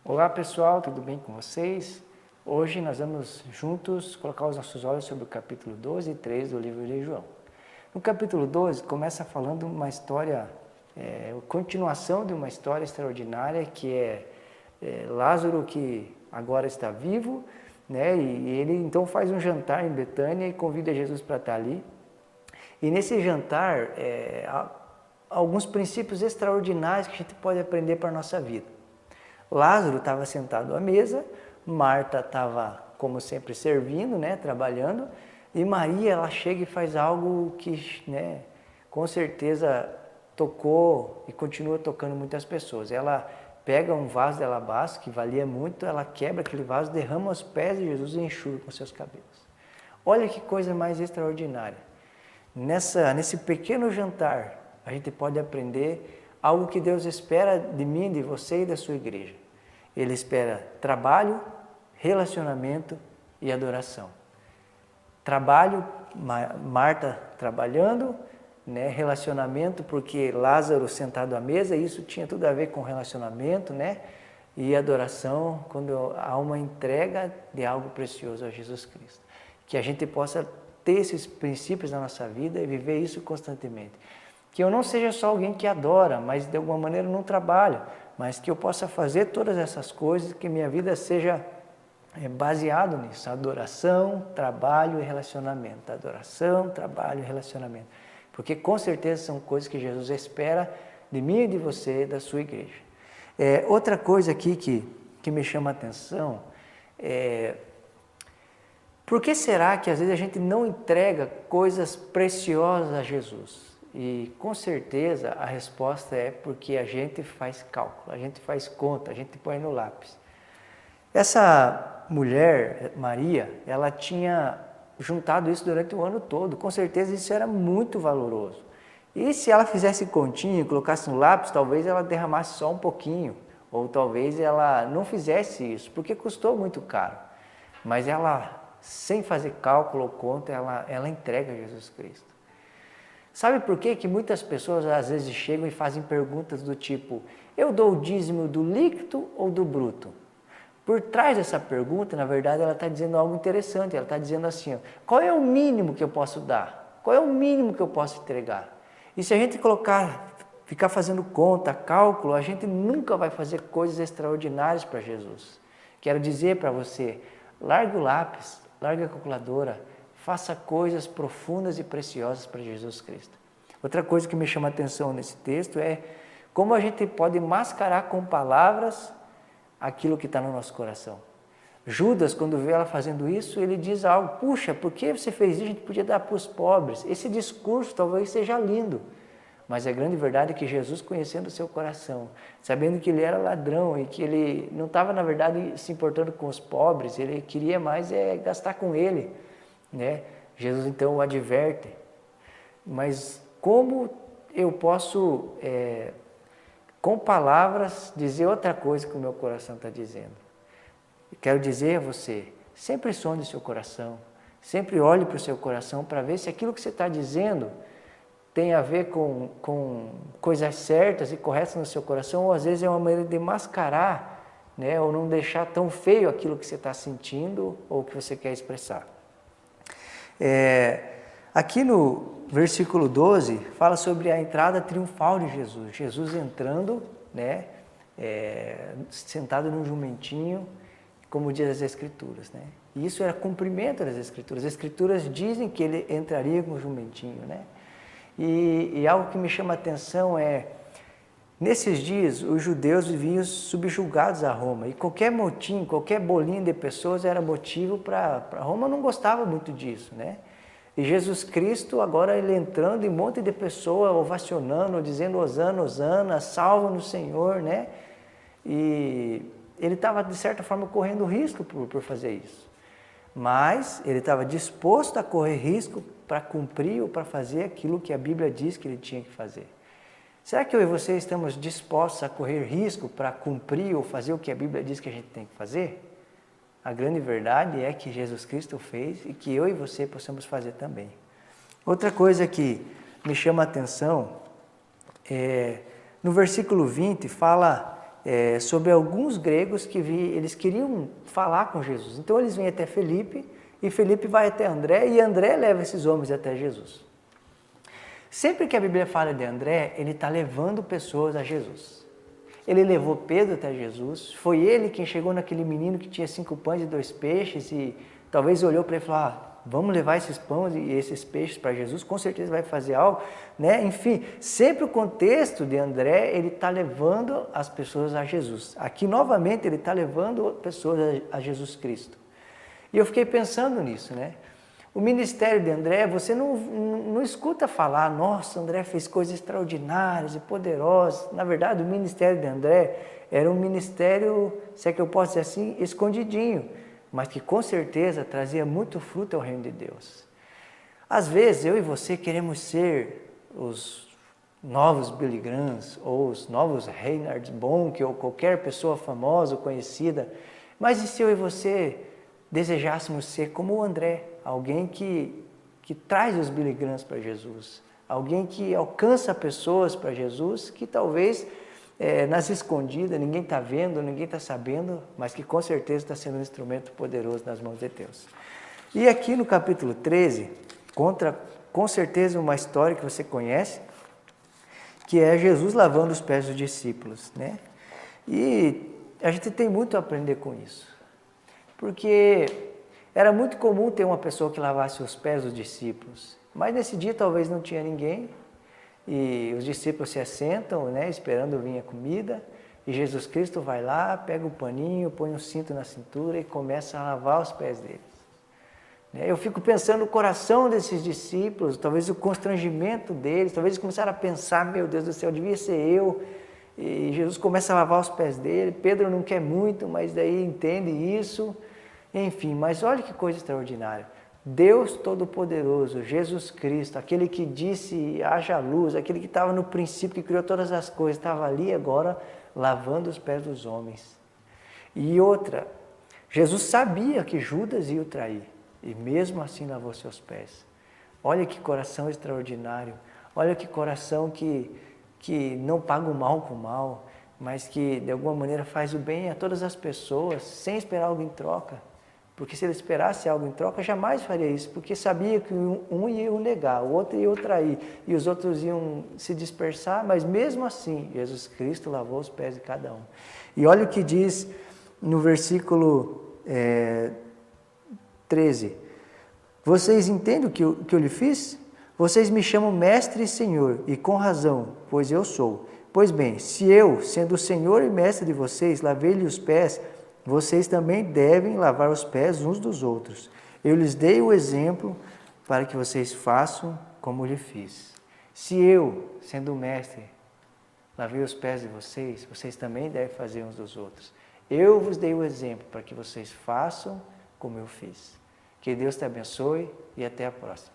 Olá pessoal, tudo bem com vocês? Hoje nós vamos juntos colocar os nossos olhos sobre o capítulo 12 e 13 do livro de João. No capítulo 12 começa falando uma história, continuação de uma história extraordinária que é Lázaro que agora está vivo, né? E ele então faz um jantar em Betânia e convida Jesus para estar ali. E nesse jantar, há alguns princípios extraordinários que a gente pode aprender para a nossa vida. Lázaro estava sentado à mesa, Marta estava, como sempre, servindo, né, trabalhando, e Maria, ela chega e faz algo que, né, com certeza tocou e continua tocando muitas pessoas. Ela pega um vaso de alabastro, que valia muito, ela quebra aquele vaso, derrama aos pés de Jesus e enxuga com seus cabelos. Olha que coisa mais extraordinária. Nesse pequeno jantar, a gente pode aprender algo que Deus espera de mim, de você e da sua igreja. Ele espera trabalho, relacionamento e adoração. Trabalho, Marta trabalhando, né? Relacionamento, porque Lázaro sentado à mesa, isso tinha tudo a ver com relacionamento, né? E adoração, quando há uma entrega de algo precioso a Jesus Cristo. Que a gente possa ter esses princípios na nossa vida e viver isso constantemente. Que eu não seja só alguém que adora, mas de alguma maneira não trabalha, mas que eu possa fazer todas essas coisas, que minha vida seja baseado nisso, adoração, trabalho e relacionamento, adoração, trabalho e relacionamento, porque com certeza são coisas que Jesus espera de mim e de você, da sua igreja. Outra coisa aqui que me chama a atenção por que será que às vezes a gente não entrega coisas preciosas a Jesus? E com certeza a resposta é porque a gente faz cálculo, a gente faz conta, a gente põe no lápis. Essa mulher, Maria, ela tinha juntado isso durante o ano todo, com certeza isso era muito valoroso. E se ela fizesse continha e colocasse no lápis, talvez ela derramasse só um pouquinho, ou talvez ela não fizesse isso, porque custou muito caro. Mas ela, sem fazer cálculo ou conta, ela entrega a Jesus Cristo. Sabe por quê? Que muitas pessoas às vezes chegam e fazem perguntas do tipo: eu dou o dízimo do líquido ou do bruto? Por trás dessa pergunta, na verdade, ela está dizendo algo interessante. Ela está dizendo assim: ó, qual é o mínimo que eu posso dar? Qual é o mínimo que eu posso entregar? E se a gente ficar fazendo conta, cálculo, a gente nunca vai fazer coisas extraordinárias para Jesus. Quero dizer para você: larga o lápis, larga a calculadora, faça coisas profundas e preciosas para Jesus Cristo. Outra coisa que me chama a atenção nesse texto é como a gente pode mascarar com palavras aquilo que está no nosso coração. Judas, quando vê ela fazendo isso, ele diz algo: puxa, por que você fez isso? A gente podia dar para os pobres. Esse discurso talvez seja lindo, mas a grande verdade é que Jesus, conhecendo o seu coração, sabendo que ele era ladrão e que ele não estava, na verdade, se importando com os pobres, ele queria mais gastar com ele, né? Jesus então o adverte. Mas como eu posso, com palavras, dizer outra coisa que o meu coração está dizendo? Eu quero dizer a você: sempre sonde o seu coração, sempre olhe para o seu coração para ver se aquilo que você está dizendo tem a ver com coisas certas e corretas no seu coração, ou às vezes é uma maneira de mascarar, né, ou não deixar tão feio aquilo que você está sentindo ou que você quer expressar. Aqui no versículo 12, fala sobre a entrada triunfal de Jesus. Jesus entrando, né, sentado num jumentinho, como diz as Escrituras, né? E isso era cumprimento das Escrituras. As Escrituras dizem que ele entraria com o jumentinho, né? E algo que me chama a atenção nesses dias, os judeus viviam subjugados a Roma, e qualquer motim, qualquer bolinho de pessoas era motivo para Roma não gostava muito disso, né? E Jesus Cristo, agora ele entrando, e um monte de pessoas ovacionando, dizendo: Hosana, Hosana, salva-nos, Senhor, né? E ele estava, de certa forma, correndo risco por fazer isso. Mas ele estava disposto a correr risco para cumprir ou para fazer aquilo que a Bíblia diz que ele tinha que fazer. Será que eu e você estamos dispostos a correr risco para cumprir ou fazer o que a Bíblia diz que a gente tem que fazer? A grande verdade é que Jesus Cristo fez e que eu e você possamos fazer também. Outra coisa que me chama a atenção no versículo 20 fala sobre alguns gregos que eles queriam falar com Jesus. Então eles vêm até Felipe, e Felipe vai até André, e André leva esses homens até Jesus. Sempre que a Bíblia fala de André, ele está levando pessoas a Jesus. Ele levou Pedro até Jesus, foi ele quem chegou naquele menino que tinha 5 pães e 2 peixes, e talvez olhou para ele e falou, vamos levar esses pães e esses peixes para Jesus, com certeza vai fazer algo, né? Enfim, sempre o contexto de André, ele está levando as pessoas a Jesus. Aqui, novamente, ele está levando pessoas a Jesus Cristo. E eu fiquei pensando nisso, né? O ministério de André, você não escuta falar, nossa, André fez coisas extraordinárias e poderosas. Na verdade, o ministério de André era um ministério, se é que eu posso dizer assim, escondidinho, mas que com certeza trazia muito fruto ao reino de Deus. Às vezes, eu e você queremos ser os novos Billy Grahams, ou os novos Reinhard Bonnke, ou qualquer pessoa famosa ou conhecida, mas e se eu e você desejássemos ser como o André, alguém que traz os Billy Grahams para Jesus, alguém que alcança pessoas para Jesus, que talvez nas escondidas, ninguém está vendo, ninguém está sabendo, mas que com certeza está sendo um instrumento poderoso nas mãos de Deus. E aqui no capítulo 13, conta com certeza uma história que você conhece, que é Jesus lavando os pés dos discípulos, né? E a gente tem muito a aprender com isso, porque era muito comum ter uma pessoa que lavasse os pés dos discípulos, mas nesse dia talvez não tinha ninguém, e os discípulos se assentam, né, esperando vir a comida, e Jesus Cristo vai lá, pega o paninho, põe um cinto na cintura e começa a lavar os pés deles. Eu fico pensando no coração desses discípulos, talvez o constrangimento deles, talvez eles começaram a pensar, meu Deus do céu, devia ser eu, e Jesus começa a lavar os pés dele, Pedro não quer muito, mas daí entende isso, enfim, mas olha que coisa extraordinária. Deus Todo-Poderoso, Jesus Cristo, aquele que disse haja luz, aquele que estava no princípio, que criou todas as coisas, estava ali agora lavando os pés dos homens. E outra, Jesus sabia que Judas ia o trair, e mesmo assim lavou seus pés. Olha que coração extraordinário, olha que coração que não paga o mal com o mal, mas que de alguma maneira faz o bem a todas as pessoas, sem esperar algo em troca. Porque se ele esperasse algo em troca, jamais faria isso, porque sabia que um ia o negar, o outro ia o trair, e os outros iam se dispersar, mas mesmo assim, Jesus Cristo lavou os pés de cada um. E olha o que diz no versículo 13. Vocês entendem o que eu lhe fiz? Vocês me chamam mestre e senhor, e com razão, pois eu sou. Pois bem, se eu, sendo o senhor e mestre de vocês, lavei-lhe os pés, vocês também devem lavar os pés uns dos outros. Eu lhes dei o exemplo para que vocês façam como lhe fiz. Se eu, sendo o mestre, lavei os pés de vocês, vocês também devem fazer uns dos outros. Eu vos dei o exemplo para que vocês façam como eu fiz. Que Deus te abençoe e até a próxima.